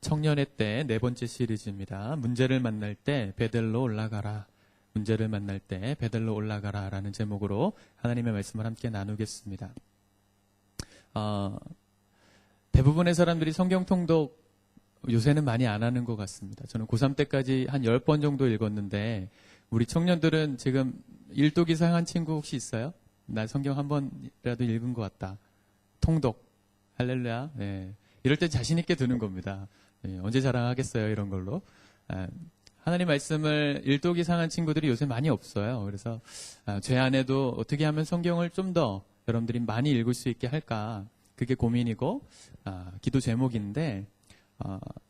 청년의 때 네 번째 시리즈입니다. 문제를 만날 때 베델로 올라가라. 문제를 만날 때 베델로 올라가라 라는 제목으로 하나님의 말씀을 함께 나누겠습니다. 대부분의 사람들이 성경 통독 요새는 많이 안 하는 것 같습니다. 저는 고3 때까지 한 10번 정도 읽었는데 우리 청년들은 지금 일독 이상 한 친구 혹시 있어요? 나 성경 한 번이라도 읽은 것 같다. 통독. 할렐루야. 네. 이럴 때 자신 있게 드는 겁니다. 네. 언제 자랑하겠어요, 이런 걸로. 하나님 말씀을 일독 이상 한 친구들이 요새 많이 없어요. 그래서 제 안에도 어떻게 하면 성경을 좀 더 여러분들이 많이 읽을 수 있게 할까, 그게 고민이고 기도 제목인데,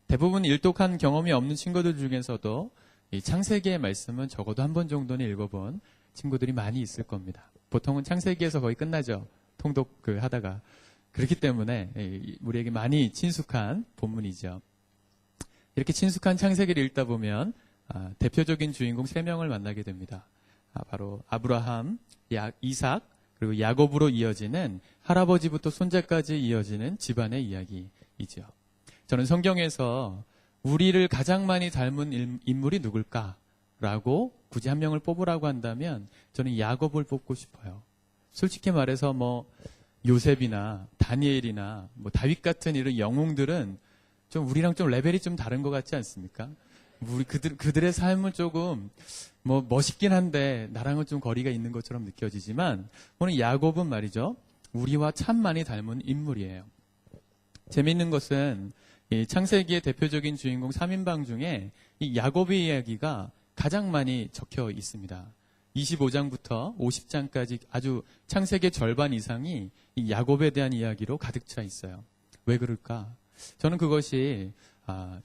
대부분 일독한 경험이 없는 친구들 중에서도 이 창세기의 말씀은 적어도 한 번 정도는 읽어본 친구들이 많이 있을 겁니다. 보통은 창세기에서 거의 끝나죠. 통독 하다가. 그렇기 때문에 우리에게 많이 친숙한 본문이죠. 이렇게 친숙한 창세기를 읽다 보면 대표적인 주인공 3명을 만나게 됩니다. 바로 아브라함, 이삭, 그리고 야곱으로 이어지는 할아버지부터 손자까지 이어지는 집안의 이야기이죠. 저는 성경에서 우리를 가장 많이 닮은 인물이 누굴까라고 굳이 한 명을 뽑으라고 한다면 저는 야곱을 뽑고 싶어요. 솔직히 말해서 요셉이나 다니엘이나 다윗 같은 이런 영웅들은 좀 우리랑 좀 레벨이 좀 다른 것 같지 않습니까? 우리 그들의 삶은 조금 멋있긴 한데 나랑은 좀 거리가 있는 것처럼 느껴지지만 오늘 야곱은 말이죠, 우리와 참 많이 닮은 인물이에요. 재미있는 것은 이 창세기의 대표적인 주인공 3인방 중에 이 야곱의 이야기가 가장 많이 적혀 있습니다. 25장부터 50장까지 아주 창세기의 절반 이상이 이 야곱에 대한 이야기로 가득 차 있어요. 왜 그럴까? 저는 그것이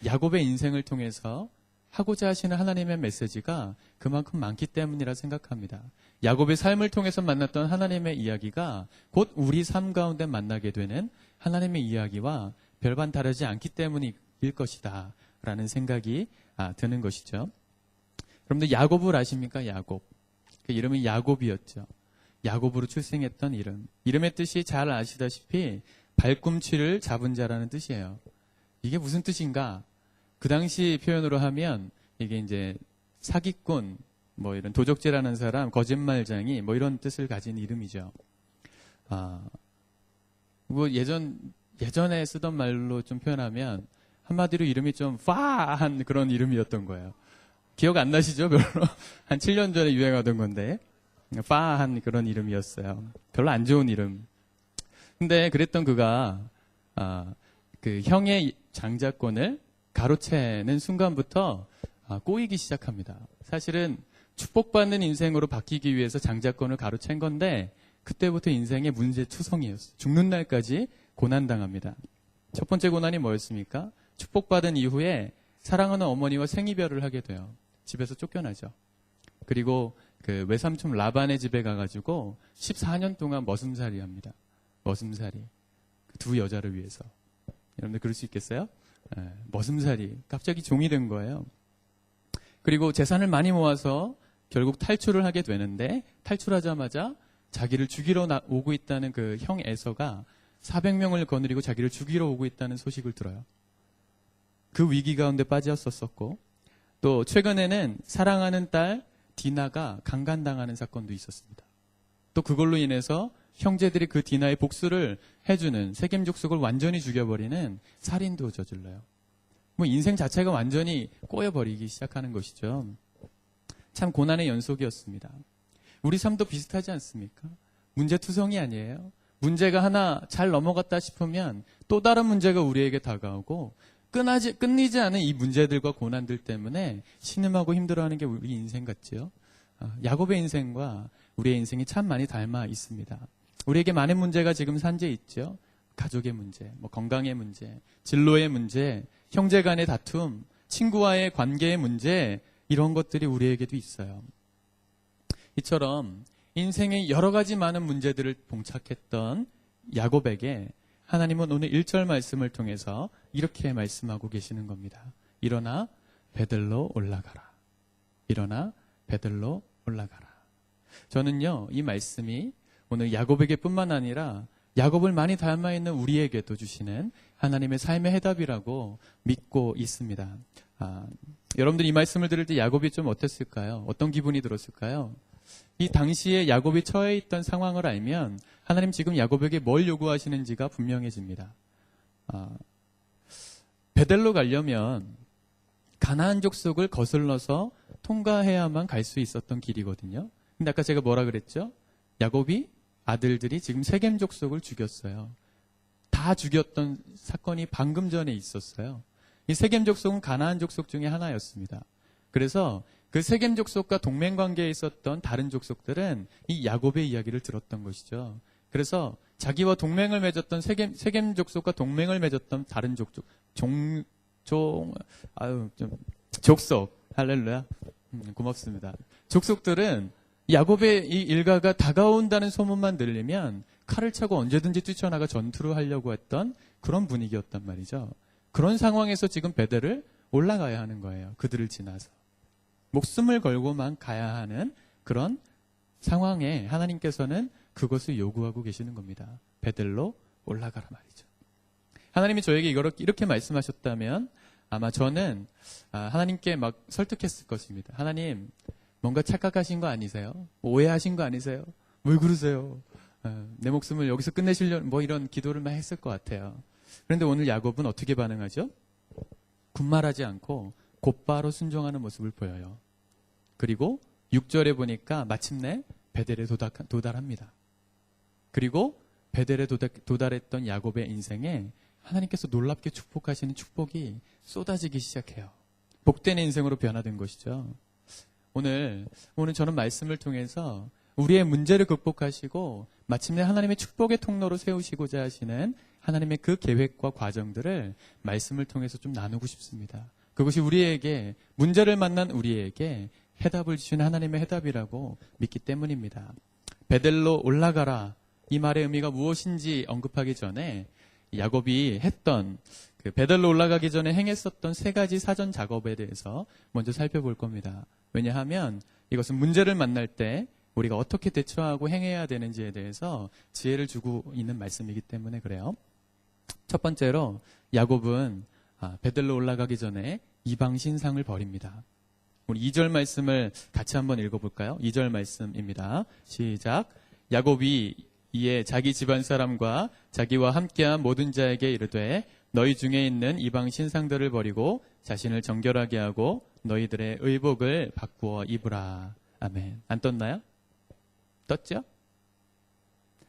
야곱의 인생을 통해서 하고자 하시는 하나님의 메시지가 그만큼 많기 때문이라 생각합니다. 야곱의 삶을 통해서 만났던 하나님의 이야기가 곧 우리 삶 가운데 만나게 되는 하나님의 이야기와 별반 다르지 않기 때문일 것이다 라는 생각이 드는 것이죠. 여러분들 야곱을 아십니까? 야곱. 그 이름은 야곱이었죠. 야곱으로 출생했던 이름. 이름의 뜻이 잘 아시다시피 발꿈치를 잡은 자라는 뜻이에요. 이게 무슨 뜻인가? 그 당시 표현으로 하면 이게 이제 사기꾼, 이런 도적질하는 사람, 거짓말쟁이, 이런 뜻을 가진 이름이죠. 예전에 쓰던 말로 좀 표현하면 한마디로 이름이 좀 파한 그런 이름이었던 거예요. 기억 안 나시죠? 별로 한 7년 전에 유행하던 건데 파한 그런 이름이었어요. 별로 안 좋은 이름. 근데 그랬던 그가 그 형의 장자권을 가로채는 순간부터 꼬이기 시작합니다. 사실은 축복받는 인생으로 바뀌기 위해서 장자권을 가로챈 건데 그때부터 인생의 문제투성이었어요. 죽는 날까지 고난당합니다. 첫 번째 고난이 뭐였습니까? 축복받은 이후에 사랑하는 어머니와 생이별을 하게 돼요. 집에서 쫓겨나죠. 그리고 그 외삼촌 라반의 집에 가가지고 14년 동안 머슴살이 합니다. 머슴살이. 그 두 여자를 위해서. 여러분들 그럴 수 있겠어요? 머슴살이. 갑자기 종이 된 거예요. 그리고 재산을 많이 모아서 결국 탈출을 하게 되는데 탈출하자마자 자기를 죽이러 오고 있다는 그 형 에서가 400명을 거느리고 자기를 죽이러 오고 있다는 소식을 들어요. 그 위기 가운데 빠졌었고 또 최근에는 사랑하는 딸 디나가 강간당하는 사건도 있었습니다. 또 그걸로 인해서 형제들이 그 디나의 복수를 해주는, 세겜족속을 완전히 죽여버리는 살인도 저질러요. 인생 자체가 완전히 꼬여버리기 시작하는 것이죠. 참 고난의 연속이었습니다. 우리 삶도 비슷하지 않습니까? 문제투성이 아니에요. 문제가 하나 잘 넘어갔다 싶으면 또 다른 문제가 우리에게 다가오고 끊이지 않은 이 문제들과 고난들 때문에 신음하고 힘들어하는 게 우리 인생 같지요. 야곱의 인생과 우리의 인생이 참 많이 닮아 있습니다. 우리에게 많은 문제가 지금 산재 있죠. 가족의 문제, 건강의 문제, 진로의 문제, 형제 간의 다툼, 친구와의 관계의 문제, 이런 것들이 우리에게도 있어요. 이처럼 인생의 여러 가지 많은 문제들을 봉착했던 야곱에게 하나님은 오늘 1절 말씀을 통해서 이렇게 말씀하고 계시는 겁니다. 일어나 베들로 올라가라. 일어나 베들로 올라가라. 저는요, 이 말씀이 오늘 야곱에게 뿐만 아니라 야곱을 많이 닮아 있는 우리에게도 주시는 하나님의 삶의 해답이라고 믿고 있습니다. 여러분들이 이 말씀을 들을 때 야곱이 좀 어땠을까요? 어떤 기분이 들었을까요? 이 당시에 야곱이 처해 있던 상황을 알면 하나님 지금 야곱에게 뭘 요구하시는지가 분명해집니다. 베델로 가려면 가나안 족속을 거슬러서 통과해야만 갈 수 있었던 길이거든요. 근데 아까 제가 뭐라 그랬죠? 야곱이 아들들이 지금 세겜 족속을 죽였어요. 다 죽였던 사건이 방금 전에 있었어요. 이 세겜 족속은 가나안 족속 중에 하나였습니다. 그래서 그 세겜 족속과 동맹 관계에 있었던 다른 족속들은 이 야곱의 이야기를 들었던 것이죠. 그래서 자기와 동맹을 맺었던 세겜 족속과 동맹을 맺었던 다른 족속, 할렐루야. 고맙습니다. 족속들은 야곱의 이 일가가 다가온다는 소문만 들리면 칼을 차고 언제든지 뛰쳐나가 전투를 하려고 했던 그런 분위기였단 말이죠. 그런 상황에서 지금 베델을 올라가야 하는 거예요. 그들을 지나서. 목숨을 걸고만 가야 하는 그런 상황에 하나님께서는 그것을 요구하고 계시는 겁니다. 베델로 올라가라 말이죠. 하나님이 저에게 이렇게 말씀하셨다면 아마 저는 하나님께 막 설득했을 것입니다. 하나님, 뭔가 착각하신 거 아니세요? 오해하신 거 아니세요? 왜 그러세요? 내 목숨을 여기서 끝내시려는 뭐 이런 기도를 막 했을 것 같아요. 그런데 오늘 야곱은 어떻게 반응하죠? 군말하지 않고 곧바로 순종하는 모습을 보여요. 그리고 6절에 보니까 마침내 베델에 도달합니다. 그리고 베델에 도달했던 야곱의 인생에 하나님께서 놀랍게 축복하시는 축복이 쏟아지기 시작해요. 복된 인생으로 변화된 것이죠. 오늘 저는 말씀을 통해서 우리의 문제를 극복하시고 마침내 하나님의 축복의 통로로 세우시고자 하시는 하나님의 그 계획과 과정들을 말씀을 통해서 좀 나누고 싶습니다. 그것이 우리에게, 문제를 만난 우리에게 해답을 주시는 하나님의 해답이라고 믿기 때문입니다. 베델로 올라가라, 이 말의 의미가 무엇인지 언급하기 전에 야곱이 했던 그 베델로 올라가기 전에 행했었던 세 가지 사전 작업에 대해서 먼저 살펴볼 겁니다. 왜냐하면 이것은 문제를 만날 때 우리가 어떻게 대처하고 행해야 되는지에 대해서 지혜를 주고 있는 말씀이기 때문에 그래요. 첫 번째로 야곱은 베델로 올라가기 전에 이방 신상을 버립니다. 우리 2절 말씀을 같이 한번 읽어볼까요? 2절 말씀입니다. 시작. 야곱이 이에 자기 집안 사람과 자기와 함께한 모든 자에게 이르되 너희 중에 있는 이방 신상들을 버리고 자신을 정결하게 하고 너희들의 의복을 바꾸어 입으라. 아멘. 안 떴나요? 떴죠?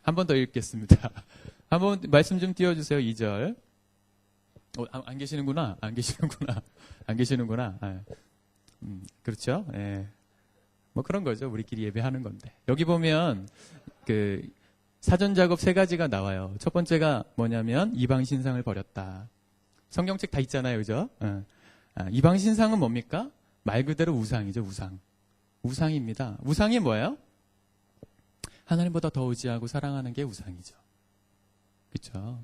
한 번 더 읽겠습니다. 한번 말씀 좀 띄워주세요. 2절. 안 계시는구나. 안 계시는구나. 그렇죠? 예. 뭐 그런 거죠. 우리끼리 예배하는 건데. 여기 보면 그 사전 작업 세 가지가 나와요. 첫 번째가 뭐냐면 이방 신상을 버렸다. 성경책 다 있잖아요. 그죠? 이방 신상은 뭡니까? 말 그대로 우상이죠. 우상입니다. 우상이 뭐예요? 하나님보다 더 의지하고 사랑하는 게 우상이죠. 그렇죠?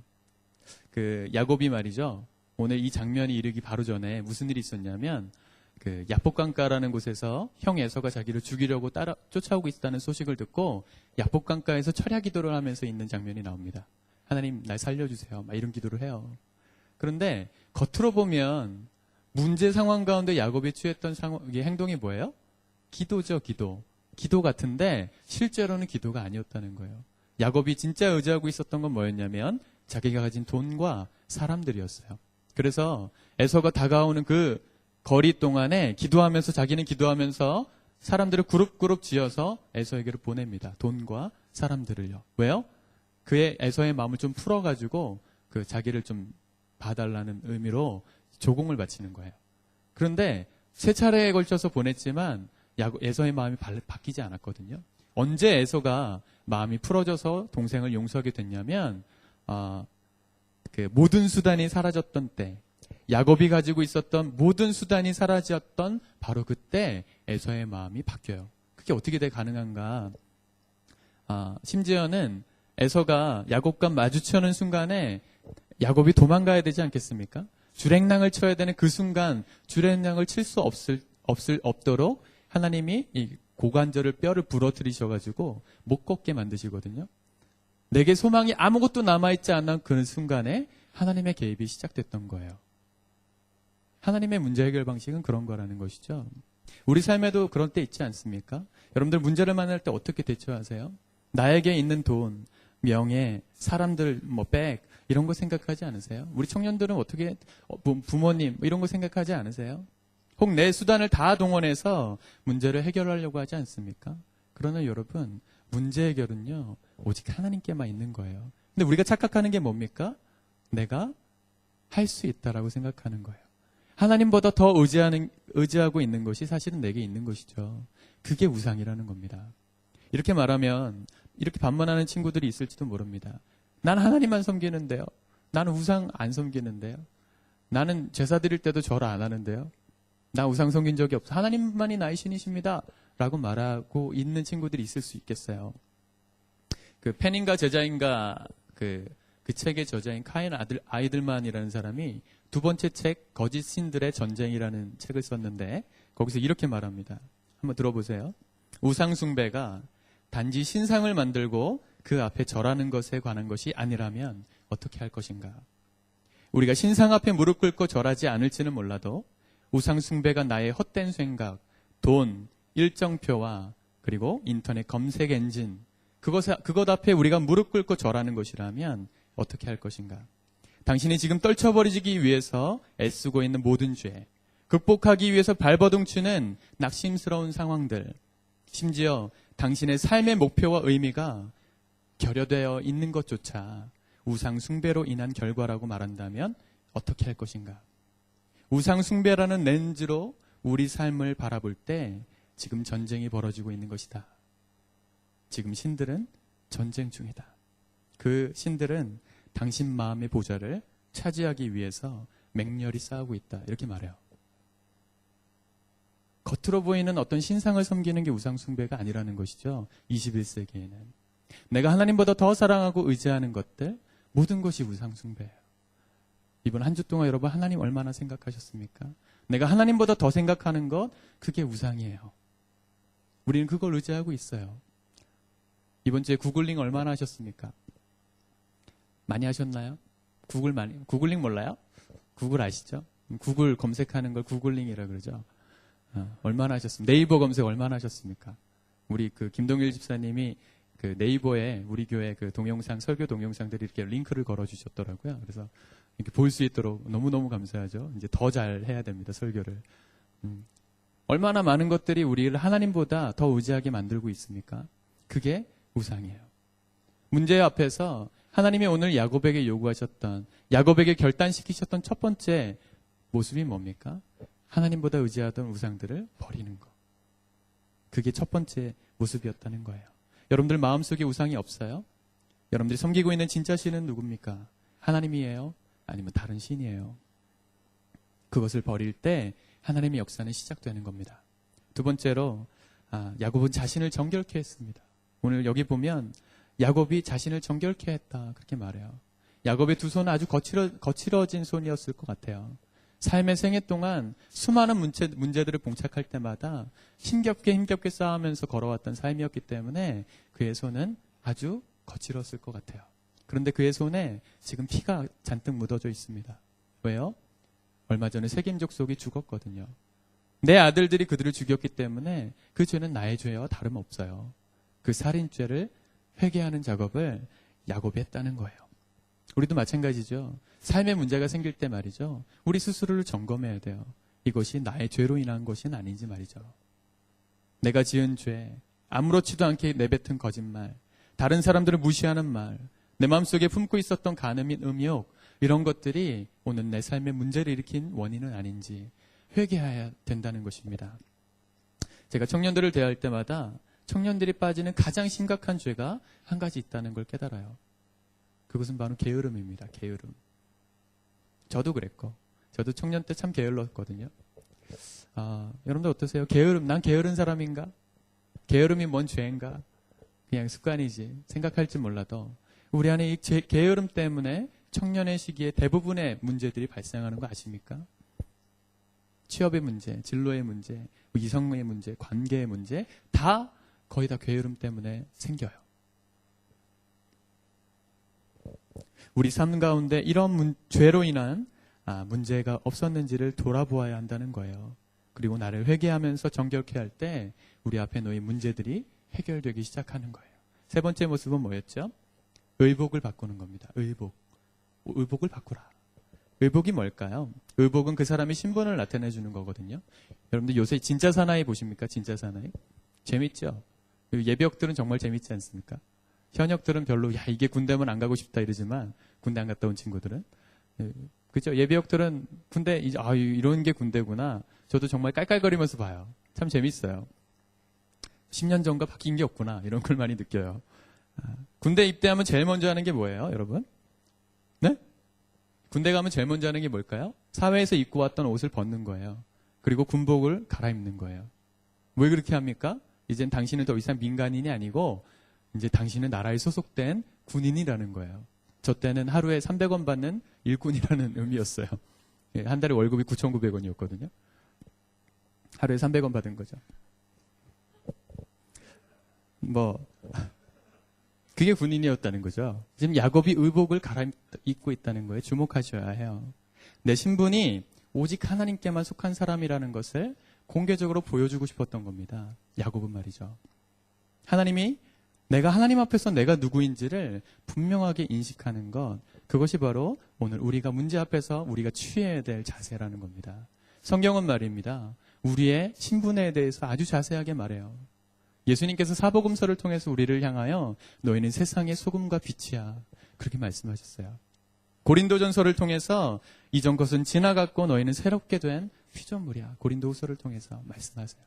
그 야곱이 말이죠. 오늘 이 장면이 이르기 바로 전에 무슨 일이 있었냐면 그 야복강가라는 곳에서 형 에서가 자기를 죽이려고 쫓아오고 있다는 소식을 듣고 야복강가에서 철야 기도를 하면서 있는 장면이 나옵니다. 하나님 날 살려주세요. 막 이런 기도를 해요. 그런데 겉으로 보면 문제 상황 가운데 야곱이 취했던 행동이 뭐예요? 기도죠. 기도 같은데 실제로는 기도가 아니었다는 거예요. 야곱이 진짜 의지하고 있었던 건 뭐였냐면 자기가 가진 돈과 사람들이었어요. 그래서 에서가 다가오는 그 거리 동안에 자기는 기도하면서 사람들을 그룹 지어서 에서에게로 보냅니다. 돈과 사람들을요. 왜요? 그의 에서의 마음을 좀 풀어가지고 그 자기를 좀 봐달라는 의미로 조공을 바치는 거예요. 그런데 세 차례에 걸쳐서 보냈지만 에서의 마음이 바뀌지 않았거든요. 언제 에서가 마음이 풀어져서 동생을 용서하게 됐냐면 그 모든 수단이 사라졌던 때, 야곱이 가지고 있었던 모든 수단이 사라졌던 바로 그때 에서의 마음이 바뀌어요. 그게 어떻게 가능한가? 심지어는 에서가 야곱과 마주치는 순간에 야곱이 도망가야 되지 않겠습니까? 주랭랑을 쳐야 되는 그 순간 주랭랑을 칠 수 없도록 하나님이 이 고관절을 뼈를 부러뜨리셔가지고 못 걷게 만드시거든요. 내게 소망이 아무것도 남아있지 않은 그 순간에 하나님의 개입이 시작됐던 거예요. 하나님의 문제 해결 방식은 그런 거라는 것이죠. 우리 삶에도 그런 때 있지 않습니까? 여러분들 문제를 만날 때 어떻게 대처하세요? 나에게 있는 돈, 명예, 사람들, 백 이런 거 생각하지 않으세요? 우리 청년들은 어떻게 부모님 이런 거 생각하지 않으세요? 혹 내 수단을 다 동원해서 문제를 해결하려고 하지 않습니까? 그러나 여러분, 문제 해결은요, 오직 하나님께만 있는 거예요. 근데 우리가 착각하는 게 뭡니까? 내가 할 수 있다라고 생각하는 거예요. 하나님보다 더 의지하고 있는 것이 사실은 내게 있는 것이죠. 그게 우상이라는 겁니다. 이렇게 말하면 이렇게 반문하는 친구들이 있을지도 모릅니다. 난 하나님만 섬기는데요. 나는 우상 안 섬기는데요. 나는 제사 드릴 때도 절 안 하는데요. 나 우상 섬긴 적이 없어. 하나님만이 나의 신이십니다. 라고 말하고 있는 친구들이 있을 수 있겠어요. 그 펜인가 제자인가 그 책의 저자인 카인 아이들만이라는 사람이 두 번째 책 거짓 신들의 전쟁이라는 책을 썼는데 거기서 이렇게 말합니다. 한번 들어보세요. 우상 숭배가 단지 신상을 만들고 그 앞에 절하는 것에 관한 것이 아니라면 어떻게 할 것인가? 우리가 신상 앞에 무릎 꿇고 절하지 않을지는 몰라도 우상 숭배가 나의 헛된 생각, 돈, 일정표와 그리고 인터넷 검색 엔진 그것 앞에 우리가 무릎 꿇고 절하는 것이라면 어떻게 할 것인가? 당신이 지금 떨쳐버리기 위해서 애쓰고 있는 모든 죄, 극복하기 위해서 발버둥치는 낙심스러운 상황들, 심지어 당신의 삶의 목표와 의미가 결여되어 있는 것조차 우상 숭배로 인한 결과라고 말한다면 어떻게 할 것인가? 우상 숭배라는 렌즈로 우리 삶을 바라볼 때 지금 전쟁이 벌어지고 있는 것이다. 지금 신들은 전쟁 중이다. 그 신들은 당신 마음의 보좌를 차지하기 위해서 맹렬히 싸우고 있다. 이렇게 말해요. 겉으로 보이는 어떤 신상을 섬기는 게 우상 숭배가 아니라는 것이죠. 21세기에는. 내가 하나님보다 더 사랑하고 의지하는 것들, 모든 것이 우상 숭배예요. 이번 한 주 동안 여러분 하나님 얼마나 생각하셨습니까? 내가 하나님보다 더 생각하는 것, 그게 우상이에요. 우리는 그걸 의지하고 있어요. 이번 주에 구글링 얼마나 하셨습니까? 많이 하셨나요? 구글링 몰라요? 구글 아시죠? 구글 검색하는 걸 구글링이라 그러죠. 얼마나 하셨습니까? 네이버 검색 얼마나 하셨습니까? 우리 그 김동일 집사님이 그 네이버에 우리 교회 그 동영상, 설교 동영상들이 이렇게 링크를 걸어주셨더라고요. 그래서 이렇게 볼 수 있도록 너무너무 감사하죠. 이제 더 잘 해야 됩니다, 설교를. 얼마나 많은 것들이 우리를 하나님보다 더 의지하게 만들고 있습니까? 그게 우상이에요. 문제 앞에서 하나님이 오늘 야곱에게 요구하셨던, 야곱에게 결단시키셨던 첫 번째 모습이 뭡니까? 하나님보다 의지하던 우상들을 버리는 것. 그게 첫 번째 모습이었다는 거예요. 여러분들 마음속에 우상이 없어요? 여러분들이 섬기고 있는 진짜 신은 누굽니까? 하나님이에요? 아니면 다른 신이에요? 그것을 버릴 때 하나님의 역사는 시작되는 겁니다. 두 번째로 야곱은 자신을 정결케 했습니다. 오늘 여기 보면 야곱이 자신을 정결케 했다 그렇게 말해요. 야곱의 두 손은 아주 거칠어진 손이었을 것 같아요. 삶의 생애 동안 수많은 문제들을 봉착할 때마다 힘겹게 싸우면서 걸어왔던 삶이었기 때문에 그의 손은 아주 거칠었을 것 같아요. 그런데 그의 손에 지금 피가 잔뜩 묻어져 있습니다. 왜요? 얼마 전에 세겜 족속이 죽었거든요. 내 아들들이 그들을 죽였기 때문에 그 죄는 나의 죄와 다름없어요. 그 살인죄를 회개하는 작업을 야곱이 했다는 거예요. 우리도 마찬가지죠. 삶의 문제가 생길 때 말이죠. 우리 스스로를 점검해야 돼요. 이것이 나의 죄로 인한 것은 아닌지 말이죠. 내가 지은 죄, 아무렇지도 않게 내뱉은 거짓말, 다른 사람들을 무시하는 말, 내 마음속에 품고 있었던 간음인 음욕, 이런 것들이 오늘 내 삶의 문제를 일으킨 원인은 아닌지 회개해야 된다는 것입니다. 제가 청년들을 대할 때마다 청년들이 빠지는 가장 심각한 죄가 한 가지 있다는 걸 깨달아요. 그것은 바로 게으름입니다. 게으름. 저도 그랬고, 저도 청년 때 참 게을렀거든요. 여러분들 어떠세요? 게으름, 난 게으른 사람인가? 게으름이 뭔 죄인가? 그냥 습관이지. 생각할지 몰라도 우리 안에 이 게으름 때문에 청년의 시기에 대부분의 문제들이 발생하는 거 아십니까? 취업의 문제, 진로의 문제, 이성의 문제, 관계의 문제, 거의 다 게으름 때문에 생겨요. 우리 삶 가운데 이런 죄로 인한 문제가 없었는지를 돌아보아야 한다는 거예요. 그리고 나를 회개하면서 정결케 할 때 우리 앞에 놓인 문제들이 해결되기 시작하는 거예요. 세 번째 모습은 뭐였죠? 의복을 바꾸는 겁니다. 의복을 바꾸라. 의복이 뭘까요? 의복은 그 사람의 신분을 나타내 주는 거거든요. 여러분들 요새 진짜 사나이 보십니까? 진짜 사나이? 재밌죠? 예비역들은 정말 재밌지 않습니까? 현역들은 별로 이게 군대면 안 가고 싶다 이러지만 군대 안 갔다 온 친구들은 그죠? 예비역들은 군대 이런 게 군대구나. 저도 정말 깔깔거리면서 봐요. 참 재밌어요. 10년 전과 바뀐 게 없구나 이런 걸 많이 느껴요. 군대 입대하면 제일 먼저 하는 게 뭐예요, 여러분? 네? 군대 가면 제일 먼저 하는 게 뭘까요? 사회에서 입고 왔던 옷을 벗는 거예요. 그리고 군복을 갈아입는 거예요. 왜 그렇게 합니까? 이젠 당신은 더 이상 민간인이 아니고 이제 당신은 나라에 소속된 군인이라는 거예요. 저 때는 하루에 300원 받는 일꾼이라는 의미였어요. 한 달에 월급이 9,900원이었거든요. 하루에 300원 받은 거죠. 그게 군인이었다는 거죠. 지금 야곱이 의복을 갈아입고 있다는 거에 주목하셔야 해요. 내 신분이 오직 하나님께만 속한 사람이라는 것을 공개적으로 보여주고 싶었던 겁니다. 야곱은 말이죠. 내가 하나님 앞에서 내가 누구인지를 분명하게 인식하는 것, 그것이 바로 오늘 우리가 문제 앞에서 우리가 취해야 될 자세라는 겁니다. 성경은 말입니다. 우리의 신분에 대해서 아주 자세하게 말해요. 예수님께서 사복음서를 통해서 우리를 향하여 너희는 세상의 소금과 빛이야. 그렇게 말씀하셨어요. 고린도전서를 통해서 이전 것은 지나갔고 너희는 새롭게 된 피조물이야. 고린도후서를 통해서 말씀하세요.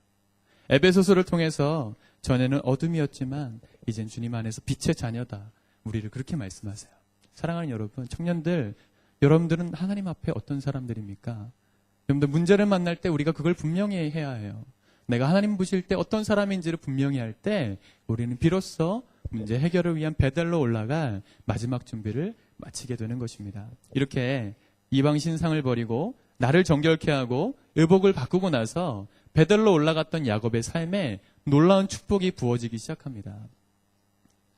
에베소서를 통해서 전에는 어둠이었지만 이젠 주님 안에서 빛의 자녀다. 우리를 그렇게 말씀하세요. 사랑하는 여러분, 청년들, 여러분들은 하나님 앞에 어떤 사람들입니까? 여러분들 문제를 만날 때 우리가 그걸 분명히 해야 해요. 내가 하나님 보실 때 어떤 사람인지를 분명히 할 때 우리는 비로소 문제 해결을 위한 배달로 올라갈 마지막 준비를 마치게 되는 것입니다. 이렇게 이방 신상을 버리고 나를 정결케 하고 의복을 바꾸고 나서 배달로 올라갔던 야곱의 삶에 놀라운 축복이 부어지기 시작합니다.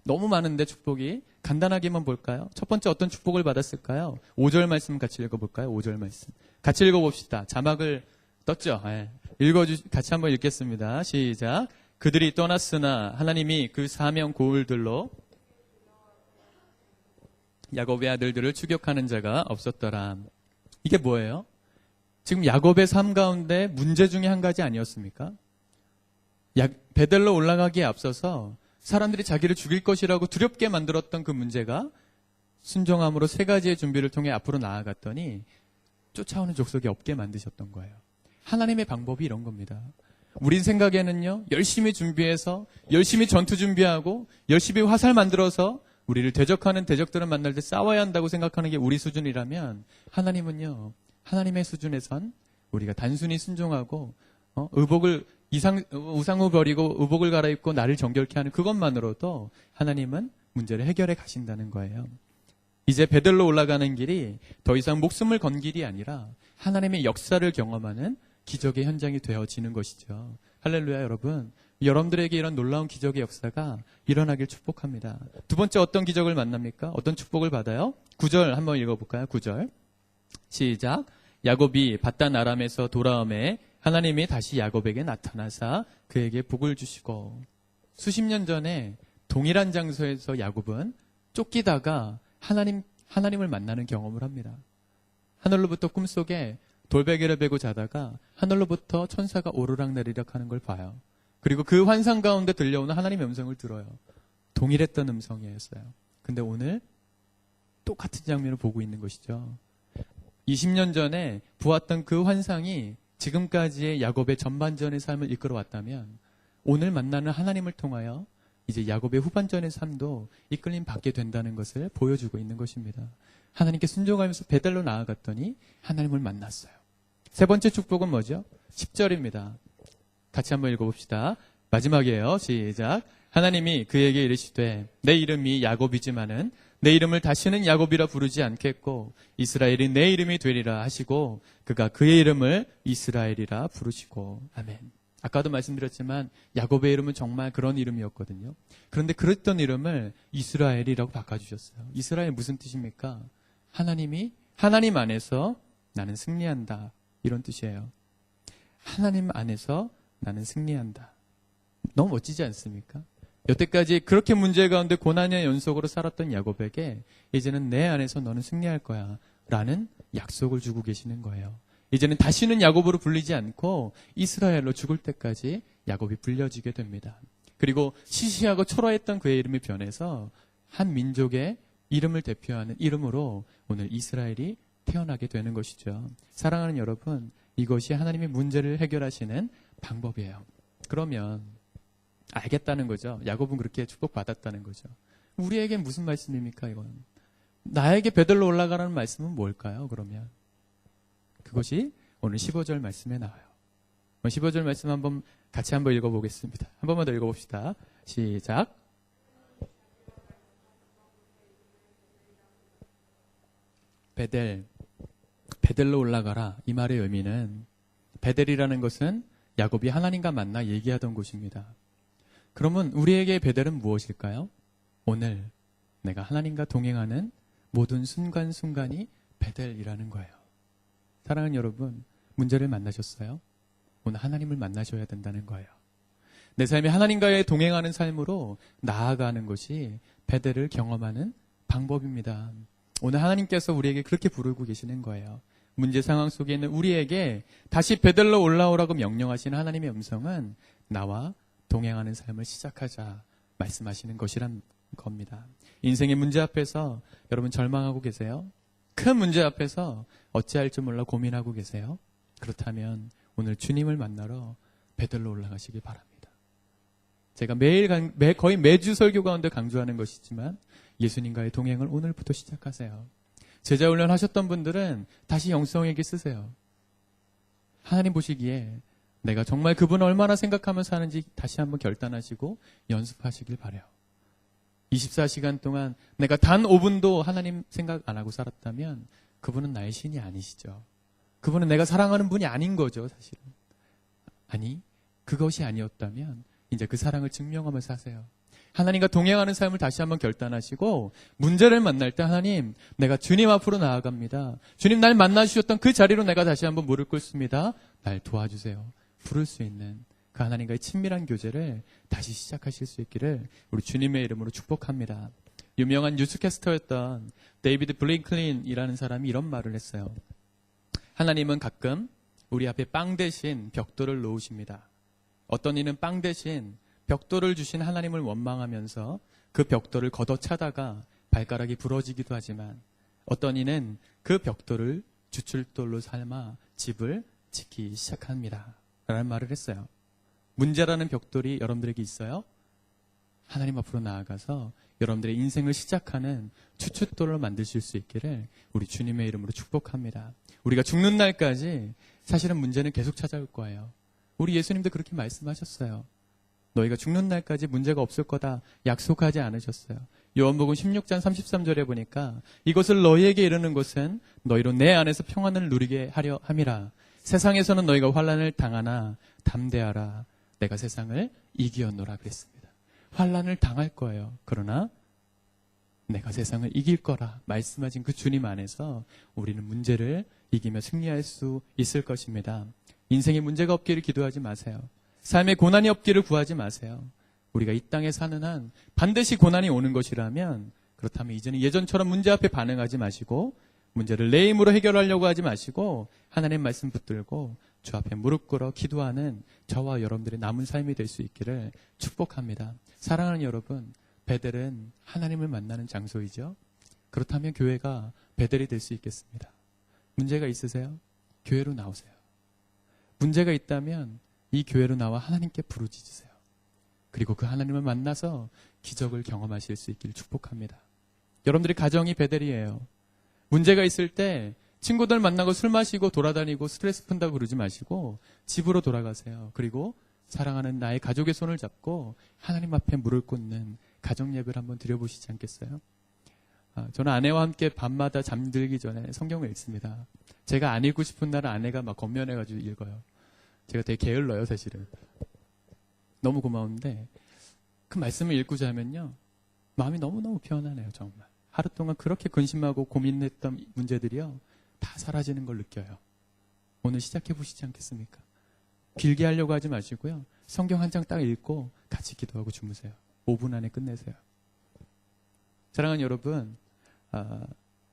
너무 많은데 축복이 간단하게만 볼까요? 첫 번째 어떤 축복을 받았을까요? 5절 말씀 같이 읽어볼까요? 5절 말씀 같이 읽어봅시다. 자막을 떴죠? 같이 한번 읽겠습니다. 시작. 그들이 떠났으나 하나님이 그 사명 고울들로 야곱의 아들들을 추격하는 자가 없었더라. 이게 뭐예요? 지금 야곱의 삶 가운데 문제 중에 한 가지 아니었습니까? 베델로 올라가기에 앞서서 사람들이 자기를 죽일 것이라고 두렵게 만들었던 그 문제가 순종함으로 세 가지의 준비를 통해 앞으로 나아갔더니 쫓아오는 족속이 없게 만드셨던 거예요. 하나님의 방법이 이런 겁니다. 우린 생각에는요, 열심히 준비해서, 열심히 전투 준비하고, 열심히 화살 만들어서 우리를 대적하는 대적들을 만날 때 싸워야 한다고 생각하는 게 우리 수준이라면, 하나님은요, 하나님의 수준에선 우리가 단순히 순종하고, 우상을 버리고 의복을 갈아입고 나를 정결케 하는 그것만으로도 하나님은 문제를 해결해 가신다는 거예요. 이제 베델로 올라가는 길이 더 이상 목숨을 건 길이 아니라 하나님의 역사를 경험하는 기적의 현장이 되어지는 것이죠. 할렐루야. 여러분들에게 이런 놀라운 기적의 역사가 일어나길 축복합니다. 두 번째 어떤 기적을 만납니까? 어떤 축복을 받아요? 9절 한번 읽어볼까요? 9절 시작. 야곱이 밧단 아람에서 돌아오매 하나님이 다시 야곱에게 나타나사 그에게 복을 주시고, 수십 년 전에 동일한 장소에서 야곱은 쫓기다가 하나님을 만나는 경험을 합니다. 하늘로부터 꿈속에 돌베개를 베고 자다가 하늘로부터 천사가 오르락내리락 하는 걸 봐요. 그리고 그 환상 가운데 들려오는 하나님의 음성을 들어요. 동일했던 음성이었어요. 근데 오늘 똑같은 장면을 보고 있는 것이죠. 20년 전에 보았던 그 환상이 지금까지의 야곱의 전반전의 삶을 이끌어왔다면 오늘 만나는 하나님을 통하여 이제 야곱의 후반전의 삶도 이끌림 받게 된다는 것을 보여주고 있는 것입니다. 하나님께 순종하면서 베델로 나아갔더니 하나님을 만났어요. 세 번째 축복은 뭐죠? 10절입니다. 같이 한번 읽어봅시다. 마지막이에요. 시작. 하나님이 그에게 이르시되 내 이름이 야곱이지만은 내 이름을 다시는 야곱이라 부르지 않겠고 이스라엘이 내 이름이 되리라 하시고 그가 그의 이름을 이스라엘이라 부르시고. 아멘. 아까도 말씀드렸지만 야곱의 이름은 정말 그런 이름이었거든요. 그런데 그랬던 이름을 이스라엘이라고 바꿔주셨어요. 이스라엘 무슨 뜻입니까? 하나님 안에서 나는 승리한다. 이런 뜻이에요. 하나님 안에서 나는 승리한다. 너무 멋지지 않습니까? 여태까지 그렇게 문제 가운데 고난의 연속으로 살았던 야곱에게 이제는 내 안에서 너는 승리할 거야 라는 약속을 주고 계시는 거예요. 이제는 다시는 야곱으로 불리지 않고 이스라엘로 죽을 때까지 야곱이 불려지게 됩니다. 그리고 시시하고 초라했던 그의 이름이 변해서 한 민족의 이름을 대표하는 이름으로 오늘 이스라엘이 태어나게 되는 것이죠. 사랑하는 여러분, 이것이 하나님의 문제를 해결하시는 방법이에요. 그러면 알겠다는 거죠. 야곱은 그렇게 축복받았다는 거죠. 우리에게 무슨 말씀입니까, 이건? 나에게 베들로 올라가라는 말씀은 뭘까요, 그러면? 그것이 오늘 15절 말씀에 나와요. 15절 말씀 같이 한번 읽어보겠습니다. 한 번만 더 읽어봅시다. 시작. 베델로 올라가라. 이 말의 의미는 베델이라는 것은 야곱이 하나님과 만나 얘기하던 곳입니다. 그러면 우리에게 베델은 무엇일까요? 오늘 내가 하나님과 동행하는 모든 순간순간이 베델이라는 거예요. 사랑하는 여러분, 문제를 만나셨어요? 오늘 하나님을 만나셔야 된다는 거예요. 내 삶이 하나님과의 동행하는 삶으로 나아가는 것이 베델을 경험하는 방법입니다. 오늘 하나님께서 우리에게 그렇게 부르고 계시는 거예요. 문제 상황 속에 있는 우리에게 다시 베델로 올라오라고 명령하시는 하나님의 음성은 나와 동행하는 삶을 시작하자 말씀하시는 것이란 겁니다. 인생의 문제 앞에서 여러분 절망하고 계세요? 큰 문제 앞에서 어찌할 줄 몰라 고민하고 계세요? 그렇다면 오늘 주님을 만나러 베델로 올라가시기 바랍니다. 제가 거의 매주 설교 가운데 강조하는 것이지만 예수님과의 동행을 오늘부터 시작하세요. 제자훈련 하셨던 분들은 다시 영성에게 쓰세요. 하나님 보시기에 내가 정말 그분을 얼마나 생각하며 사는지 다시 한번 결단하시고 연습하시길 바라요. 24시간 동안 내가 단 5분도 하나님 생각 안 하고 살았다면 그분은 나의 신이 아니시죠. 그분은 내가 사랑하는 분이 아닌 거죠, 사실은. 아니, 그것이 아니었다면 이제 그 사랑을 증명하며 사세요. 하나님과 동행하는 삶을 다시 한번 결단하시고 문제를 만날 때 하나님, 내가 주님 앞으로 나아갑니다. 주님 날 만나주셨던 그 자리로 내가 다시 한번 무릎 꿇습니다. 날 도와주세요. 부를 수 있는 그 하나님과의 친밀한 교제를 다시 시작하실 수 있기를 우리 주님의 이름으로 축복합니다. 유명한 뉴스캐스터였던 데이비드 블링클린이라는 사람이 이런 말을 했어요. 하나님은 가끔 우리 앞에 빵 대신 벽돌을 놓으십니다. 어떤 이는 빵 대신 벽돌을 주신 하나님을 원망하면서 그 벽돌을 걷어차다가 발가락이 부러지기도 하지만 어떤 이는 그 벽돌을 주출돌로 삶아 집을 짓기 시작합니다. 라는 말을 했어요. 문제라는 벽돌이 여러분들에게 있어요? 하나님 앞으로 나아가서 여러분들의 인생을 시작하는 추춧돌로 만드실 수 있기를 우리 주님의 이름으로 축복합니다. 우리가 죽는 날까지 사실은 문제는 계속 찾아올 거예요. 우리 예수님도 그렇게 말씀하셨어요. 너희가 죽는 날까지 문제가 없을 거다 약속하지 않으셨어요. 요한복음 16장 33절에 보니까 이것을 너희에게 이르는 것은 너희로 내 안에서 평안을 누리게 하려 함이라. 세상에서는 너희가 환난을 당하나 담대하라. 내가 세상을 이기었노라 그랬습니다. 환난을 당할 거예요. 그러나 내가 세상을 이길 거라 말씀하신 그 주님 안에서 우리는 문제를 이기며 승리할 수 있을 것입니다. 인생에 문제가 없기를 기도하지 마세요. 삶에 고난이 없기를 구하지 마세요. 우리가 이 땅에 사는 한 반드시 고난이 오는 것이라면 그렇다면 이제는 예전처럼 문제 앞에 반응하지 마시고 문제를 내 힘으로 해결하려고 하지 마시고 하나님 말씀 붙들고 주 앞에 무릎 꿇어 기도하는 저와 여러분들의 남은 삶이 될 수 있기를 축복합니다. 사랑하는 여러분, 베델은 하나님을 만나는 장소이죠. 그렇다면 교회가 베델이 될 수 있겠습니다. 문제가 있으세요? 교회로 나오세요. 문제가 있다면 이 교회로 나와 하나님께 부르짖으세요. 그리고 그 하나님을 만나서 기적을 경험하실 수 있기를 축복합니다. 여러분들의 가정이 베델이에요. 문제가 있을 때 친구들 만나고 술 마시고 돌아다니고 스트레스 푼다고 그러지 마시고 집으로 돌아가세요. 그리고 사랑하는 나의 가족의 손을 잡고 하나님 앞에 무릎 꿇는 가정 예배를 한번 드려보시지 않겠어요? 저는 아내와 함께 밤마다 잠들기 전에 성경을 읽습니다. 제가 안 읽고 싶은 날은 아내가 막 권면해가지고 읽어요. 제가 되게 게을러요, 사실은. 너무 고마운데 그 말씀을 읽고자 하면요. 마음이 너무너무 편안해요, 정말. 하루 동안 그렇게 근심하고 고민했던 문제들이요. 다 사라지는 걸 느껴요. 오늘 시작해 보시지 않겠습니까? 길게 하려고 하지 마시고요. 성경 한 장 딱 읽고 같이 기도하고 주무세요. 5분 안에 끝내세요. 사랑하는 여러분,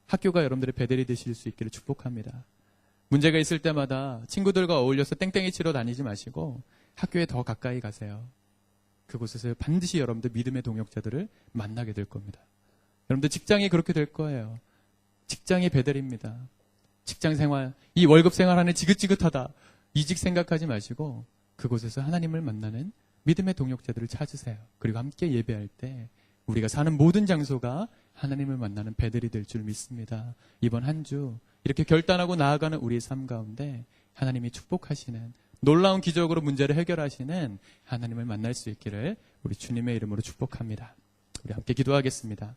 학교가 여러분들의 베델이 되실 수 있기를 축복합니다. 문제가 있을 때마다 친구들과 어울려서 땡땡이 치러 다니지 마시고 학교에 더 가까이 가세요. 그곳에서 반드시 여러분들 믿음의 동역자들을 만나게 될 겁니다. 여러분들 직장이 그렇게 될 거예요. 직장이 베델입니다. 직장 생활, 이 월급 생활 안에 지긋지긋하다. 이직 생각하지 마시고 그곳에서 하나님을 만나는 믿음의 동역자들을 찾으세요. 그리고 함께 예배할 때 우리가 사는 모든 장소가 하나님을 만나는 베델이 될 줄 믿습니다. 이번 한 주 이렇게 결단하고 나아가는 우리의 삶 가운데 하나님이 축복하시는 놀라운 기적으로 문제를 해결하시는 하나님을 만날 수 있기를 우리 주님의 이름으로 축복합니다. 우리 함께 기도하겠습니다.